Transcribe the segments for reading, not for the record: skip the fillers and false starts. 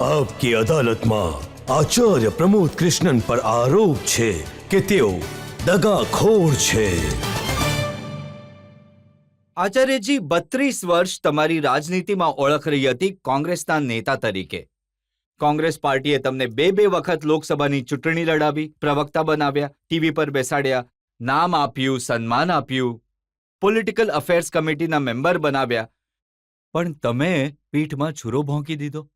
આપકી અદાલતમાં આચાર્ય પ્રમોદ કૃષ્ણન પર આરોપ છે કે તેઓ દગાખોર છે. આચાર્યજી, 32 વર્ષ તમારી રાજનીતિમાં ઓળખ રહી હતી કોંગ્રેસના નેતા તરીકે. કોંગ્રેસ પાર્ટીએ તમને બે વખત લોકસભાની ચૂંટણી લડાવી, પ્રવક્તા બનાવ્યા, ટીવી પર બેસાડ્યા, નામ આપ્યું, સન્માન આપ્યું, પોલિટિકલ અફેર્સ કમિટીના મેમ્બર બનાવ્યા, પણ તમે પીઠમાં છુરો ભોંકી દીધો.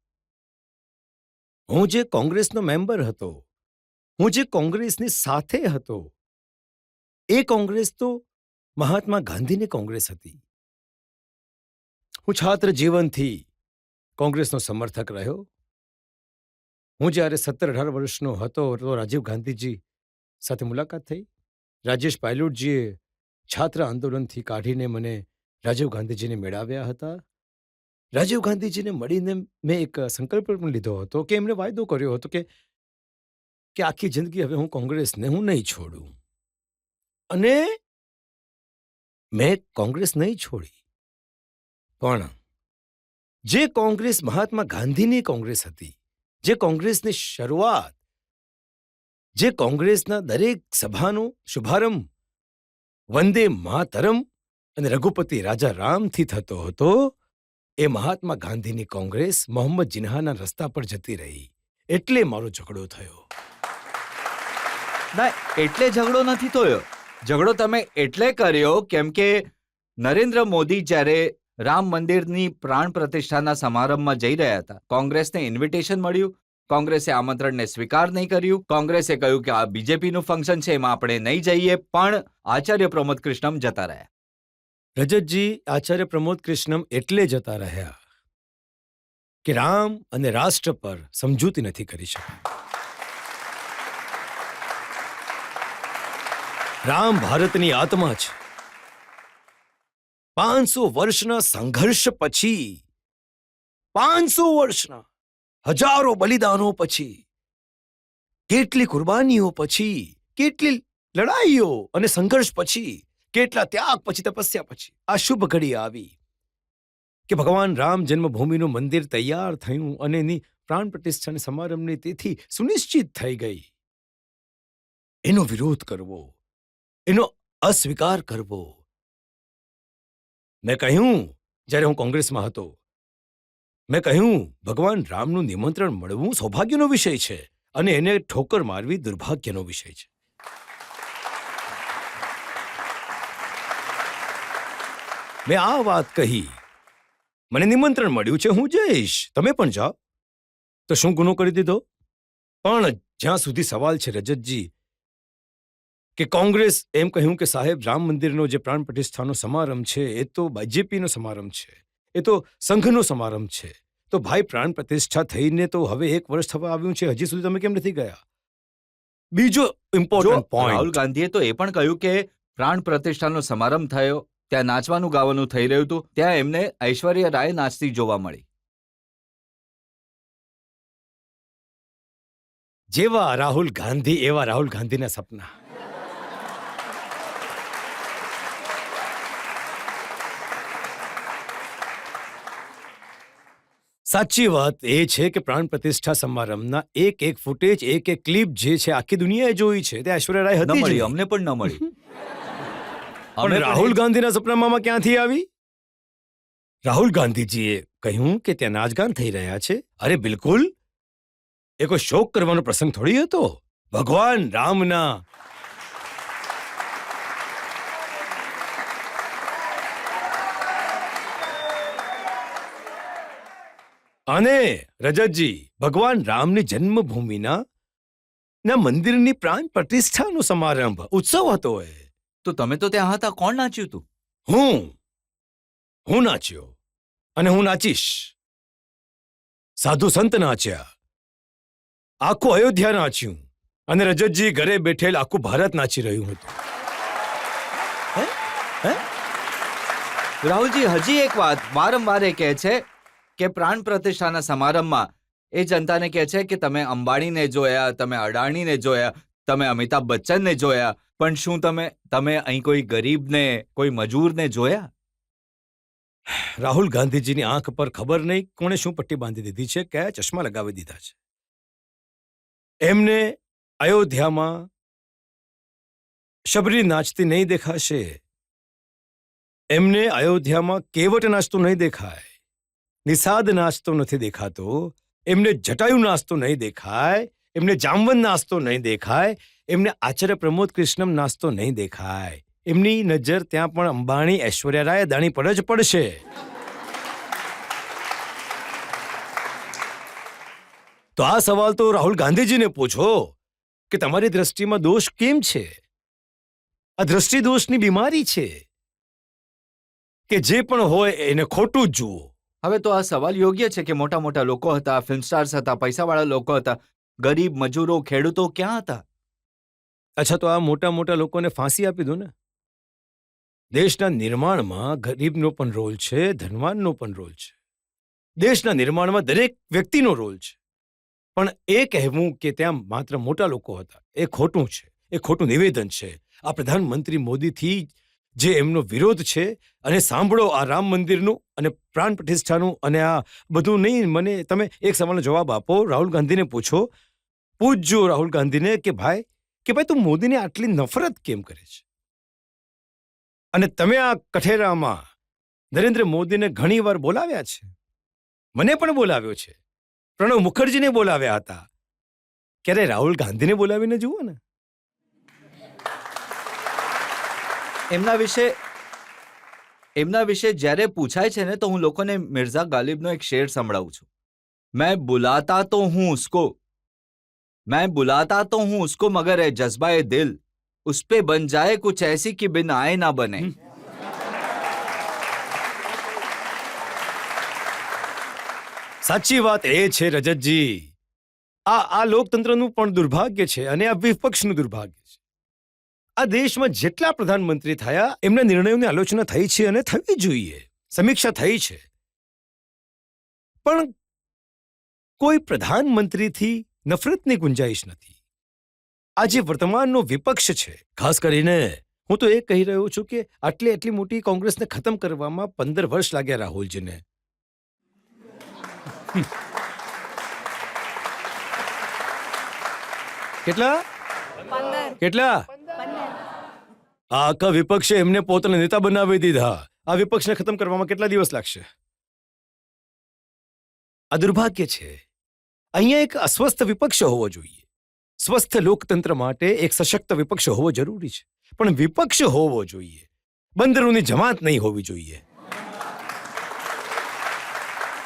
હું જે કોંગ્રેસનો મેમ્બર હતો, હું જે કોંગ્રેસની સાથે હતો, એ કોંગ્રેસ તો મહાત્મા ગાંધીની કોંગ્રેસ હતી. હું છાત્ર જીવનથી કોંગ્રેસનો સમર્થક રહ્યો. હું જ્યારે 17-18 વર્ષનો હતો તો રાજીવ ગાંધીજી સાથે મુલાકાત થઈ. રાજેશ પાયલોટજીએ છાત્ર આંદોલનથી કાઢીને મને રાજીવ ગાંધીજીને મેળવ્યા હતા. રાજીવ ગાંધીજીને મળીને મેં એક સંકલ્પ પણ લીધો હતો કે એમણે વાયદો કર્યો હતો કે આખી જિંદગી હવે હું કોંગ્રેસને હું નહીં છોડું. અને મેં કોંગ્રેસ નહીં છોડી. પણ જે કોંગ્રેસ મહાત્મા ગાંધીની કોંગ્રેસ હતી, જે કોંગ્રેસની શરૂઆત, જે કોંગ્રેસના દરેક સભાનો શુભારંભ વંદે માતરમ અને રઘુપતિ રાજા રામથી થતો હતો, એ મહાત્મા ગાંધીની કોંગ્રેસ મોહમ્મદ જીન્નાના રસ્તા પર જતી રહી. એટલે મારો ઝઘડો થયો. ના, એટલે ઝઘડો નથી થયો. ઝઘડો તમે એટલે કર્યો કેમ કે નરેન્દ્ર મોદી જ્યારે રામ મંદિરની પ્રાણ પ્રતિષ્ઠાના સમારંભમાં જઈ રહ્યા હતા, કોંગ્રેસને ઇન્વિટેશન મળ્યું, કોંગ્રેસે આમંત્રણને સ્વીકાર નહીં કર્યું. કોંગ્રેસે કહ્યું કે આ બીજેપીનું ફંક્શન છે, એમાં આપણે નહીં જઈએ, પણ આચાર્ય પ્રમોદ કૃષ્ણમ જતા રહ્યા. રજતજી, આચાર્ય પ્રમોદ કૃષ્ણમ એટલે જતા રહ્યા કે રામ અને રાષ્ટ્ર પર સમજૂતી નથી કરી શકી. રામ ભારતની આત્મા છે. 500 વર્ષના સંઘર્ષ પછી, 500 વર્ષના હજારો બલિદાનો પછી, કેટલી કુરબાનીઓ પછી, કેટલી લડાઈઓ અને સંઘર્ષ પછી, કેટલા ત્યાગ પછી, તપસ્યા પછી આ શુભ ઘડી આવી કે ભગવાન રામ જન્મભૂમિનું મંદિર તૈયાર થયું અને એની પ્રાણ પ્રતિષ્ઠાની સમારંભની તિથિ સુનિશ્ચિત થઈ ગઈ. એનો વિરોધ કરવો, એનો અસ્વીકાર કરવો, મેં કહ્યું જ્યારે હું કોંગ્રેસમાં હતો, મેં કહ્યું ભગવાન રામનું નિમંત્રણ મળવું સૌભાગ્યનો વિષય છે અને એને ઠોકર મારવી દુર્ભાગ્યનો વિષય છે. મેં આ વાત કહી, મને નિમંત્રણ મળ્યું છે, હું જઈશ, તમે પણ જાઓ. તો શું ગુનો કરી દીધો? પણ જ્યાં સુધી સવાલ છે રજતજી કે કોંગ્રેસ એમ કહ્યું કે સાહેબ રામ મંદિરનો જે પ્રાણ પ્રતિષ્ઠાનો સમારંભ છે એ તો બીજેપીનો સમારંભ છે, એ તો સંઘનો સમારંભ છે. તો ભાઈ પ્રાણ પ્રતિષ્ઠા થઈને તો હવે 1 વર્ષ થવા આવ્યું છે, હજી સુધી તમે કેમ નથી ગયા? બીજો ઇમ્પોર્ટન્ટ પોઈન્ટ, રાહુલ ગાંધીએ તો એ પણ કહ્યું કે પ્રાણ પ્રતિષ્ઠાનો સમારંભ થયો, ત્યાં નાચવાનું ગાવાનું થઈ રહ્યું હતું, ત્યાં એમને ઐશ્વર્યા રાય નાચતી જોવા મળી. જેવા રાહુલ ગાંધી એવા રાહુલ ગાંધીના સપના. સાચી વાત એ છે કે પ્રાણ પ્રતિષ્ઠા સમારંભના એક ફૂટેજ, એક ક્લિપ જે છે આખી દુનિયાએ જોઈ છે, તે ઐશ્વર્યા રાય હતી જ નહીં. અમને પણ ન મળી. પણ રાહુલ ગાંધીના સપનામાં ક્યાંથી આવી? રાહુલ ગાંધીજીએ કહ્યું કે ત્યાં નાચગાન થઈ રહ્યા છે. અરે બિલકુલ, એ કોઈ શોક કરવાનો પ્રસંગ થોડી હતો. ભગવાન રામના અને રજતજી ભગવાન રામની જન્મભૂમિના મંદિરની પ્રાણ પ્રતિષ્ઠાનો સમારંભ ઉત્સવ હતો. તો તમે તો ત્યાં હતા, કોણ નાચ્યું હતું? હું નાચ્યો અને હું નાચીશ. સાધુ સંત નાચ્યા, આખું અયોધ્યા નાચ્યું અને રજતજી ઘરે બેઠેલ આખું ભારત નાચી રહ્યું હતું. રાહુલજી, હજી એક વાત વારંવાર એ કહે છે કે પ્રાણ પ્રતિષ્ઠાના સમારંભમાં એ જનતાને કહે છે કે તમે અંબાણીને જોયા, તમે અડાણીને જોયા, તમે અમિતાભ બચ્ચનને જોયા, પણ શું તમે અહીં કોઈ ગરીબને, કોઈ મજૂરને જોયા? રાહુલ ગાંધીજીની આંખ પર ખબર નહીં કોણે શું પટ્ટી બાંધી દીધી છે, કયા ચશ્મા લગાવી દીધા છે. એમને અયોધ્યામાં શબરી નાચતી નહીં દેખાશે. એમને અયોધ્યામાં કેવટ નાચતો નહીં દેખાય, નિષાદ નાચતો નથી દેખાતો, એમને જટાયુ નાચતો નહીં દેખાય, એમને જામવંત નાચતો નહીં દેખાય, એમને આચાર્ય પ્રમોદ કૃષ્ણમ નાચતો નહીં દેખાય. એમની નજર ત્યાં પણ અંબાણી, ઐશ્વર્યા રાય, અદાણી પર જ પડશે. તો આ સવાલ તો રાહુલ ગાંધીજીને પૂછો કે તમારી દ્રષ્ટિમાં દોષ કેમ છે? આ દ્રષ્ટિ દોષની બીમારી છે કે જે પણ હોય એને ખોટું જ જુઓ. હવે તો આ સવાલ યોગ્ય છે કે મોટા મોટા લોકો હતા, ફિલ્મ સ્ટાર્સ હતા, પૈસાવાળા લોકો હતા, ગરીબ મજૂરો, ખેડૂતો ક્યાં હતા? અચ્છા, તો આ મોટા મોટા લોકોને ફાંસી આપી દો ને. દેશના નિર્માણમાં ગરીબનો પણ રોલ છે, ધનવાનનો પણ રોલ છે. દેશના નિર્માણમાં દરેક વ્યક્તિનો રોલ છે. પણ એ કહેવું કે ત્યાં માત્ર મોટા લોકો હતા, એ ખોટું છે, એ ખોટું નિવેદન છે. આ પ્રધાનમંત્રી મોદીથી જે એમનો વિરોધ છે, અને સાંભળો આ રામ મંદિરનું અને પ્રાણ પ્રતિષ્ઠાનું અને આ બધું નહીં. મને તમે એક સવાલનો જવાબ આપો. રાહુલ ગાંધીને પૂછજો રાહુલ ગાંધીને કે ભાઈ તું મોદીને આટલી નફરત કેમ કરે છે? અને તમે આ કઠેરામાં નરેન્દ્ર મોદીને ઘણીવાર બોલાવ્યા છે, મને પણ બોલાવ્યો છે, પ્રણવ મુખર્જીને બોલાવ્યા હતા. ક્યારે રાહુલ ગાંધીને બોલાવીને જુઓ ને. એમના વિશે જ્યારે પૂછાય છે ને, તો હું લોકોને મિર્ઝા ગાલિબનો એક શેર સંભળાવું છું. मैं बुलाता तो हूं उसको मगर है जज्बा ए दिल उस पे बन जाए कुछ ऐसी कि बिन आए ना बने. સાચી વાત એ છે રજતજી, આ લોકતંત્રનું પણ દુર્ભાગ્ય છે અને આ વિપક્ષનું દુર્ભાગ્ય છે. આ દેશમાં જેટલા પ્રધાનમંત્રી થયા એમના નિર્ણયોની આલોચના થઈ છે અને થવી જોઈએ, સમીક્ષા થઈ છે. પણ કોઈ પ્રધાનમંત્રીથી નફરતની ગુંજાઈશ નથી. આ જે વર્તમાનનો વિપક્ષ છે, ખાસ કરીને હું તો એ કહી રહ્યો છું કે આટલી મોટી કોંગ્રેસને ખતમ કરવામાં 15 વર્ષ લાગ્યા રાહુલજીને. કેટલા? આ આખા વિપક્ષે એમને પોતાના નેતા બનાવી દીધા. આ વિપક્ષને ખતમ કરવામાં કેટલા દિવસ લાગશે? આ દુર્ભાગ્ય છે. અહીંયા એક અસ્વસ્થ વિપક્ષ હોવો જોઈએ. સ્વસ્થ લોકતંત્ર માટે એક સશક્ત વિપક્ષ હોવો જરૂરી છે, પણ વિપક્ષ હોવો જોઈએ, બંદરોની જમાત નહીં હોવી જોઈએ.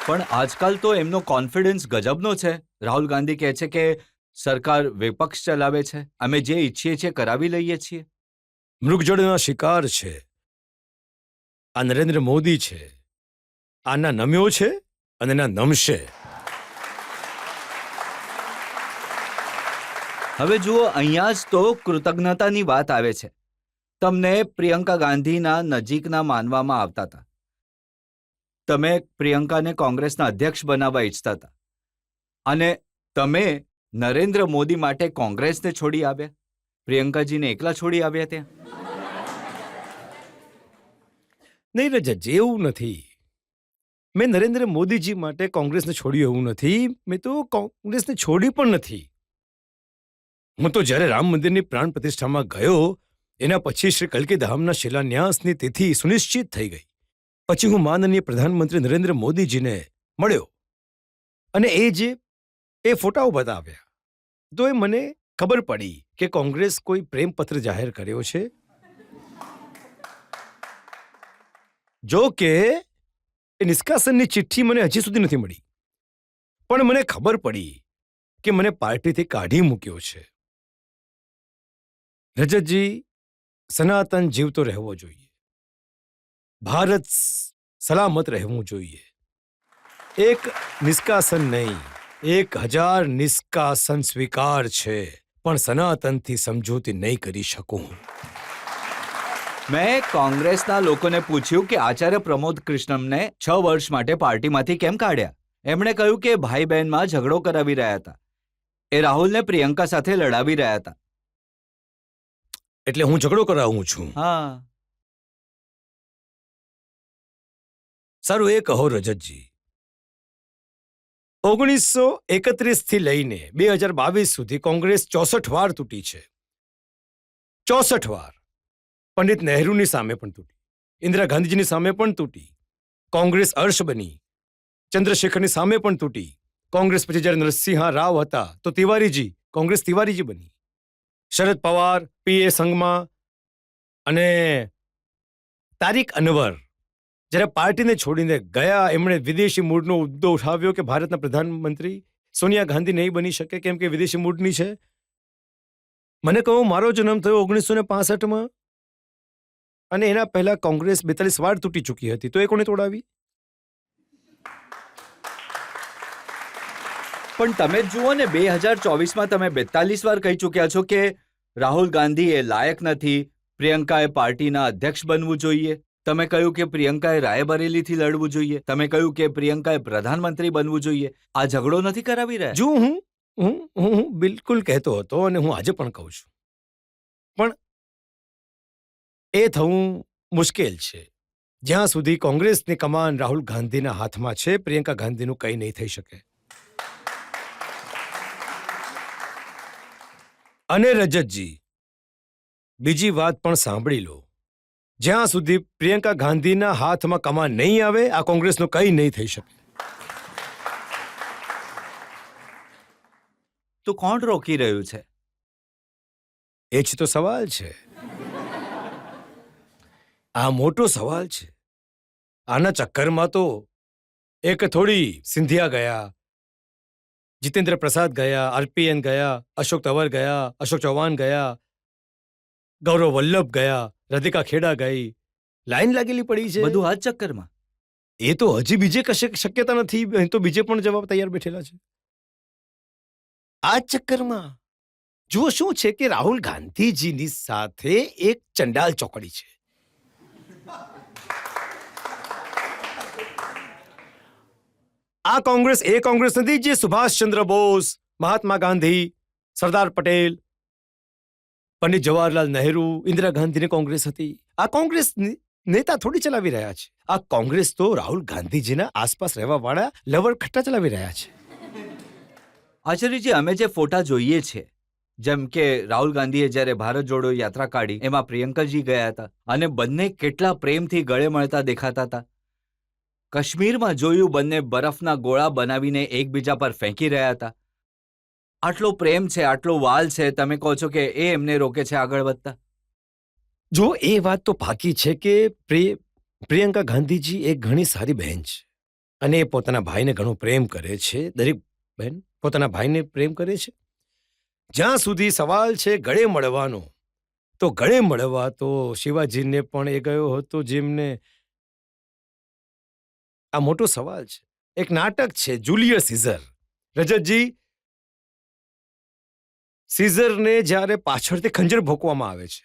પણ આજકાલ તો એમનો કોન્ફિડન્સ ગજબનો છે. રાહુલ ગાંધી કહે છે કે સરકાર વિપક્ષ ચલાવે છે, અમે જે ઈચ્છીએ છીએ કરાવી લઈએ છીએ. મૃગજળના શિકાર છે આ નરેન્દ્ર મોદી છે. આના નમ્યો છે અને ના નમશે. હવે જુઓ, અહીંયા જ તો કૃતજ્ઞતાની વાત આવે છે. તમને પ્રિયંકા ગાંધીના નજીકના માનવામાં આવતા હતા. તમે પ્રિયંકાને કોંગ્રેસના અધ્યક્ષ બનાવવા ઈચ્છતા હતા, અને તમે નરેન્દ્ર મોદી માટે કોંગ્રેસને છોડી આવ્યા, પ્રિયંકાજીને એકલા છોડી આવ્યા ત્યાં. નહીં રજત, એવું નથી. મેં નરેન્દ્ર મોદીજી માટે કોંગ્રેસને છોડ્યું એવું નથી. મેં તો કોંગ્રેસને છોડી પણ નથી. હું તો જ્યારે રામ મંદિરની પ્રાણ પ્રતિષ્ઠામાં ગયો એના પછી શ્રી કલ્કી ધામના શિલાન્યાસની તિથિ સુનિશ્ચિત થઈ ગઈ. પછી હું માનનીય પ્રધાનમંત્રી નરેન્દ્ર મોદીજીને મળ્યો અને એ ફોટાઓ બતાવ્યા તો એ મને ખબર પડી કે કોંગ્રેસ કોઈ પ્રેમપત્ર જાહેર કર્યો છે. જો કે એ નિષ્કાસનની ચિઠ્ઠી મને હજી સુધી નથી મળી, પણ મને ખબર પડી કે મને પાર્ટીથી કાઢી મૂક્યો છે. રજતજી, સનાતન જીવતો રહેવો જોઈએ, ભારત સલામત રહેવું જોઈએ. એક નિષ્કાસન નહીં, 1000 નિષ્કાસન સ્વીકાર છે, પણ સનાતનથી સમજૂતી નહીં કરી શકું. મેં કોંગ્રેસના લોકોને પૂછ્યું કે આચાર્ય પ્રમોદ કૃષ્ણમને 6 વર્ષ માટે પાર્ટીમાંથી કેમ કાઢ્યા. એમણે કહ્યું કે ભાઈ બહેનમાં ઝઘડો કરાવી રહ્યા હતા, એ રાહુલને પ્રિયંકા સાથે લડાવી રહ્યા હતા. એટલે હું ઝઘડો કરાવું છું? હા. સારું એ કહો રજતજી, 1931 થી લઈને 2022 સુધી કોંગ્રેસ 64 વાર તૂટી છે. 64 વાર. પંડિત નહેરુની સામે પણ તૂટી, ઇન્દિરા ગાંધીજીની સામે પણ તૂટી, કોંગ્રેસ અર્શ બની, ચંદ્રશેખરની સામે પણ તૂટી, કોંગ્રેસ પછી જ્યારે નરસિંહ રાવ હતા તો તિવારીજી, કોંગ્રેસ તિવારીજી બની, શરદ પવાર પીએ સંગમાં અને તારિક અનવર જ્યારે પાર્ટીને છોડીને ગયા, એમણે વિદેશી મૂળનો મુદ્દો ઉઠાવ્યો કે ભારતના પ્રધાનમંત્રી સોનિયા ગાંધી નહીં બની શકે કેમ કે વિદેશી મૂળની છે. મને કહો, મારો જન્મ થયો 1965માં અને એના પહેલા કોંગ્રેસ 42 વાર તૂટી ચૂકી હતી, તો એ કોણે તોડાવી? પણ તમે જ જુઓ ને, 2024માં તમે 42 વાર કહી ચૂક્યા છો કે રાહુલ ગાંધી એ લાયક નથી, પ્રિયંકાએ પાર્ટીના અધ્યક્ષ બનવું જોઈએ. તમે કહ્યું કે પ્રિયંકાએ રાયબરેલીથી લડવું જોઈએ. તમે કહ્યું કે પ્રિયંકાએ પ્રધાનમંત્રી બનવું જોઈએ. આ ઝઘડો નથી કરાવી રહ્યા? જો હું બિલકુલ કહેતો હતો અને હું આજે પણ કહું છું, પણ એ થવું મુશ્કેલ છે. જ્યાં સુધી કોંગ્રેસની કમાન રાહુલ ગાંધીના હાથમાં છે, પ્રિયંકા ગાંધીનું કંઈ નહીં થઈ શકે. અને રજતજી, બીજી વાત પણ સાંભળી લો, જ્યાં સુધી પ્રિયંકા ગાંધીના હાથમાં કમાન નહીં આવે, આ કોંગ્રેસનું કંઈ નહીં થઈ શકે. તો કોણ રોકી રહ્યું છે? એ જ તો સવાલ છે. આ મોટો સવાલ છે. આના ચક્કરમાં તો એક થોડી સિંધિયા ગયા, જીતેન્દ્ર પ્રસાદ ગયા, આરપીએન ગયા, અશોક તંવર ગયા, અશોક ચૌહાણ ગયા, ગૌરવ વલ્લભ ગયા, રાધિકા ખેડા ગઈ, લાઈન લાગેલી પડી છે. બધું આ જ ચક્કરમાં? એ તો હજી બીજે કશે શક્યતા નથી, અહીં તો બીજે પણ જવાબ તૈયાર બેઠેલા છે. આ ચક્કરમાં જુઓ શું છે કે રાહુલ ગાંધીજીની સાથે એક ચંડાલ ચોકડી છે. આ કોંગ્રેસ એ કોંગ્રેસ નથી જે સુભાષચંદ્ર બોઝ, મહાત્મા ગાંધી, સરદાર પટેલ, પંડિત જવાહરલાલ નહેરુ, ઇન્દિરા ગાંધીની કોંગ્રેસ હતી. આ કોંગ્રેસ નેતા થોડી ચલાવી રહ્યા છે. આ કોંગ્રેસ તો રાહુલ ગાંધીજીના આસપાસ રહેવા વાળા લવર ખટ્ટા ચલાવી રહ્યા છે. આચાર્યજી, અમે જે ફોટા જોઈએ છે, જેમ કે રાહુલ ગાંધીએ જ્યારે ભારત જોડો યાત્રા કાઢી, એમાં પ્રિયંકાજી ગયા હતા અને બંને કેટલા પ્રેમથી ગળે મળતા દેખાતા હતા. કાશ્મીરમાં જોયું, બંને બરફના ગોળા બનાવીને એકબીજા પર ફેંકી રહ્યા હતા. આટલો પ્રેમ છે, આટલો વાલ છે, તમે કહો છો કે એ એમને રોકે છે આગળ વધતા? જો એ વાત તો પાકી છે કે પ્રિયંકા ગાંધીજી એક ઘણી સારી બહેન છે અને એ પોતાના ભાઈને ઘણો પ્રેમ કરે છે. દરેક બહેન પોતાના ભાઈને પ્રેમ કરે છે. જ્યાં સુધી સવાલ છે ગળે મળવાનો, તો ગળે મળવા તો શિવાજીને પણ એ ગયો હતો, જેમને આ મોટો સવાલ છે. એક નાટક છે જુલિયસ સીઝર. રજતજી, સીઝરને જ્યારે પાછળથી ખંજર ભોંકવામાં આવે છે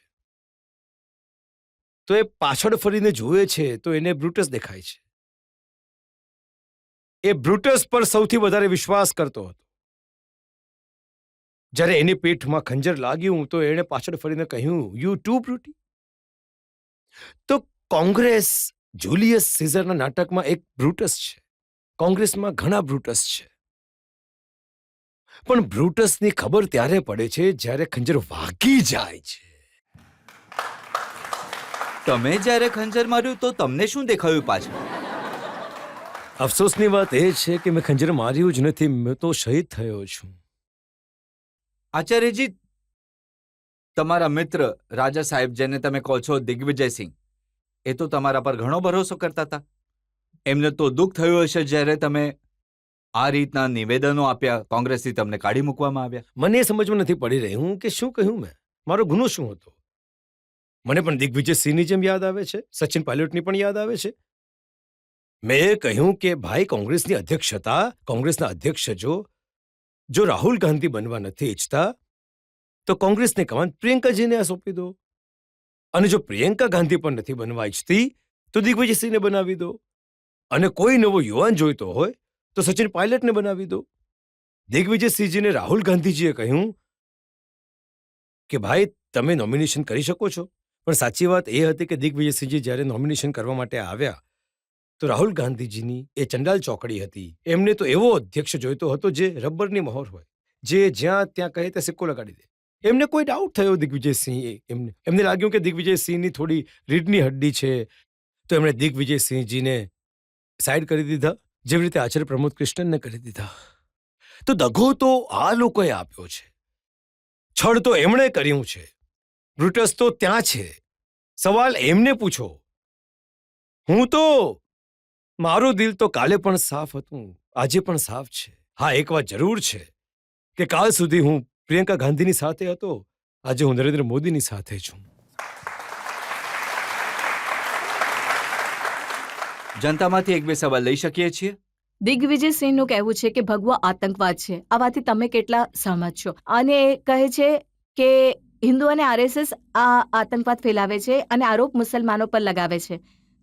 તો એ પાછળ ફરીને જુએ છે તો એને બ્રુટસ દેખાય છે. એ બ્રુટસ પર સૌથી વધારે વિશ્વાસ કરતો હતો. જ્યારે એની પીઠમાં ખંજર લાગ્યું તો એણે પાછળ ફરીને કહ્યું, યુ ટુ બ્રુટી. તો કોંગ્રેસ જુલિયસ સીઝરના નાટકમાં એક બ્રુટસ છે. કોંગ્રેસમાં ઘણા બ્રુટસ છે, પણ બ્રુટસની ખબર ત્યારે પડે છે જ્યારે ખંજર વાગી જાય છે. તમે જ્યારે ખંજર માર્યું તો તમને શું દેખાયું પાછળ? અફસોસની વાત એ છે કે મેં ખંજર માર્યું જ નથી, મેં તો શહીદ થયો છું. આચાર્યજી, તમારા મિત્ર રાજા સાહેબ, જેને તમે કહો છો દિગ્વિજયસિંહ, એ તો તમારા પર ઘણો ભરોસો કરતા હતા. એમને તો દુઃખ થયું હશે જ્યારે તમે આ રીતના નિવેદનો આપ્યા, કોંગ્રેસથી તમને કાઢી મૂકવામાં આવ્યા. મને એ સમજમાં નથી પડી રહ્યું કે શું કહ્યું મેં, મારો ગુનો શું હતો. મને પણ દિગ્વિજયસિંહની જેમ યાદ આવે છે, સચિન પાયલોટની પણ યાદ આવે છે. મેં એ કહ્યું કે ભાઈ, કોંગ્રેસની અધ્યક્ષતા, કોંગ્રેસના અધ્યક્ષ જો રાહુલ ગાંધી બનવા નથી ઈચ્છતા તો કોંગ્રેસની કમાન પ્રિયંકાજીને આ સોંપી દો, અને જો પ્રિયંકા ગાંધી પણ નથી બનવા ઈચ્છતી તો દિગ્વિજયસિંહને બનાવી દો, અને કોઈ નવો યુવાન જોઈતો હોય તો સચિન પાયલટને બનાવી દો. દિગ્વિજયસિંહજીને રાહુલ ગાંધીજીએ કહ્યું કે ભાઈ, તમે નોમિનેશન કરી શકો છો. પણ સાચી વાત એ હતી કે દિગ્વિજયસિંહજી જ્યારે નોમિનેશન કરવા માટે આવ્યા તો રાહુલ ગાંધીજીની એ ચંડાલ ચોકડી હતી. એમને તો એવો અધ્યક્ષ જોઈતો હતો જે રબરની મહોર હોય, જે જ્યાં ત્યાં કહે તે સિક્કો લગાડી દે. એમને કોઈ ડાઉટ થયો દિગ્વિજયસિંહ, એમને લાગ્યું કે દિગ્વિજયસિંહની થોડી રીઢની હડ્ડી છે, તો એમણે દિગ્વિજયસિંહજીને સાઈડ કરી દીધા, જેવી રીતે આચાર્ય પ્રમોદ કૃષ્ણનને કરી દીધા. તો દગો તો આ લોકોએ આપ્યો છે, છળ તો એમણે કર્યું છે, બ્રુટસ તો ત્યાં છે. સવાલ એમને પૂછો. હું તો, મારું દિલ તો કાલે પણ સાફ હતું, આજે પણ સાફ છે. હા, એક વાત જરૂર છે કે કાલ સુધી હું પ્રિયંકા ગાંધીની સાથે હતો, આજે હું નરેન્દ્ર મોદીની સાથે છું. જનતામાંથી એક બે સવાલ લઈ શકીએ છીએ? દિગ્વિજયસિંહનું કહેવું છે કે ભગવો આતંકવાદ છે. આ વાતથી તમે કેટલા સહમત છો? અને એ કહે છે કે હિન્દુ અને આરએસએસ આ આતંકવાદ ફેલાવે છે અને આરોપ મુસલમાનો પર લગાવે છે.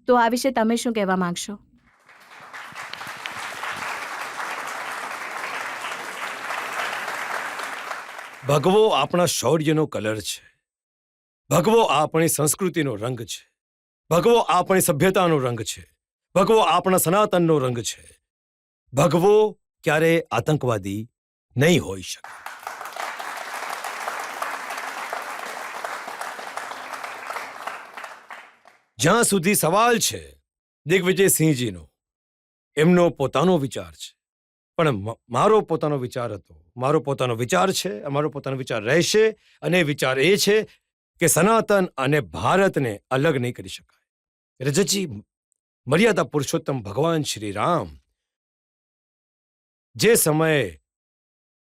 તો આ વિશે તમે શું કહેવા માંગશો? ભગવો આપણા શૌર્યનો કલર છે, ભગવો આપણી સંસ્કૃતિનો રંગ છે, ભગવો આપણી સભ્યતાનો રંગ છે, ભગવો આપણા સનાતનનો રંગ છે. ભગવો ક્યારે આતંકવાદી નહીં હોઈ શકે. જ્યાં સુધી સવાલ છે દિગ્વિજયસિંહજીનો, એમનો પોતાનો વિચાર છે, પણ મારો પોતાનો વિચાર હતો, મારો પોતાનો વિચાર છે, અમારો પોતાનો વિચાર રહેશે. અને વિચાર એ છે કે સનાતન અને ભારતને અલગ નહીં કરી શકાય. રજતજી, મર્યાદા પુરુષોત્તમ ભગવાન શ્રી રામ જે સમયે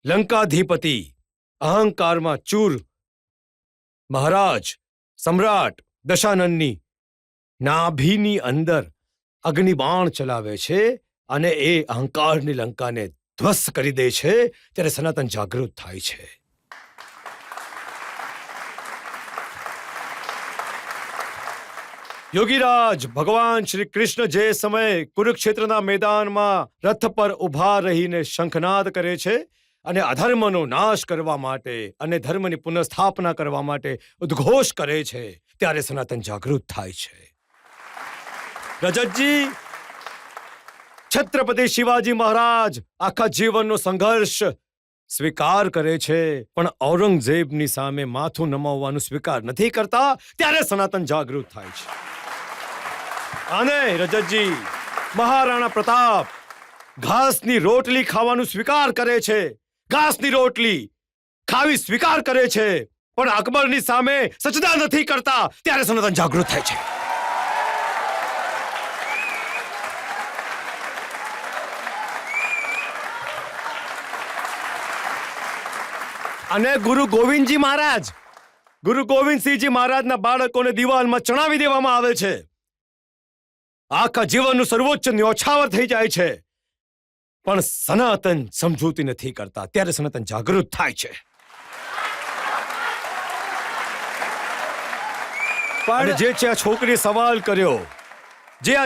લંકાધિપતિ અહંકારમાં ચૂર મહારાજ સમ્રાટ દશાનનની નાભીની અંદર અગ્નિબાણ ચલાવે છે અને એ અહંકારની લંકાને ધ્વસ્ત કરી દે છે, ત્યારે સનાતન જાગૃત થાય છે. યોગીરાજ ભગવાન શ્રી કૃષ્ણ જે સમયે કુરુક્ષેત્રના મેદાનમાં રથ પર ઊભા રહીને શંખનાદ કરે છે અને અધર્મનો નાશ કરવા માટે અને ધર્મની પુનઃસ્થાપના કરવા માટે ઉદ્ઘોષ કરે છે, ત્યારે સનાતન જાગૃત થાય છે. રજતજી, છત્રપતિ શિવાજી મહારાજ આખા જીવનનો સંઘર્ષ સ્વીકાર કરે છે, પણ ઔરંગઝેબની સામે માથું નમાવવાનું સ્વીકાર નથી કરતા, ત્યારે સનાતન જાગૃત થાય છે. અને રજતજી, મહારાણા પ્રતાપ ઘાસની રોટલી ખાવાનું સ્વીકાર કરે છે, ઘાસની રોટલી ખાવી સ્વીકાર કરે છે, પણ અકબરની સામે સજદા નથી કરતા, ત્યારે સનાતન જાગૃત થાય છે. અને ગુરુ ગોવિંદસિંહજી મહારાજના બાળકોને દિવાલમાં ચણાવી દેવામાં આવે છે, આખા જીવનનું સર્વોચ્ચ ન્યોછાવર થઈ જાય છે, પણ સનાતન સમજૂતી નથી કરતા, ત્યારે સનાતન જાગૃત થાય છે. પણ જે આ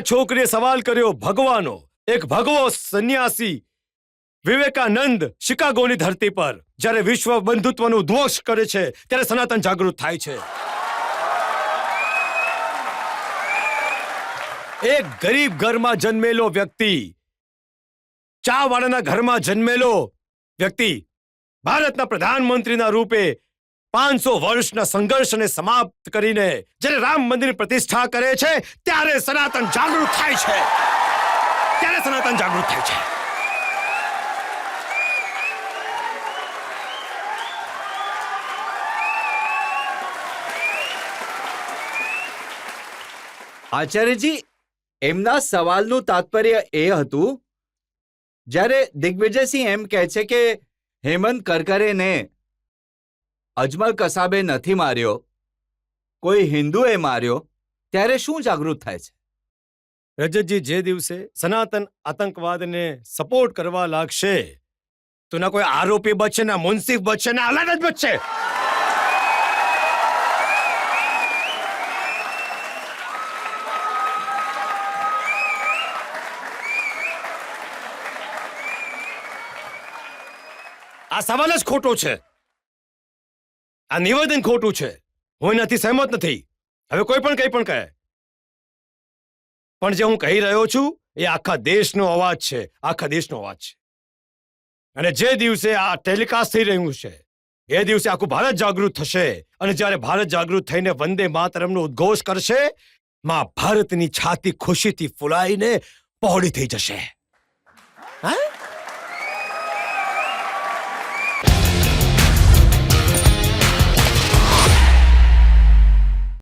છોકરીએ સવાલ કર્યો, ભગવાનો, એક ભગવો સંન્યાસી વિવેકાનંદ શિકાગોની ધરતી પર જ્યારે વિશ્વ બંધુત્વનો ઉદ્ઘોષ કરે છે, ત્યારે સનાતન જાગૃત થાય છે. એક ગરીબ ઘરમાં જન્મેલો વ્યક્તિ, ચાવાળાના ઘરમાં જન્મેલો વ્યક્તિ ભારતના પ્રધાનમંત્રીના રૂપે 500 વર્ષના સંઘર્ષને સમાપ્ત કરીને જ્યારે રામ મંદિરની પ્રતિષ્ઠા કરે છે, ત્યારે સનાતન જાગૃત થાય છે, ત્યારે સનાતન જાગૃત થાય છે. આચાર્યજી, એમના સવાલનું તાત્પર્ય એ હતું, જ્યારે દિગ્વિજયસિંહ એમ કહે છે કે હેમંત કરકરેને અજમલ કસાબે નથી માર્યો, કોઈ હિન્દુએ માર્યો, ત્યારે શું જાગૃત થાય છે? રજતજી, જે દિવસે સનાતન આતંકવાદને સપોર્ટ કરવા લાગશે, તો ના કોઈ આરોપી બચશે, ના મુન્સિફ બચશે, ના અલાદ જ બચશે. આ સવાલ જ ખોટો છે, આ નિવેદન ખોટું છે, હું એનાથી સહેમત નથી. હવે કોઈ પણ કંઈ પણ કહે, પણ જે હું કહી રહ્યો છું એ આખા દેશનો અવાજ છે, આખા દેશનો અવાજ છે. અને જે દિવસે આ ટેલિકાસ્ટ થઈ રહ્યું છે એ દિવસે આખું ભારત જાગૃત થશે, અને જ્યારે ભારત જાગૃત થઈને વંદે માતરમનો ઉદ્ઘોષ કરશે, માં ભારતની છાતી ખુશીથી ફૂલાઈને પહોળી થઈ જશે. હા?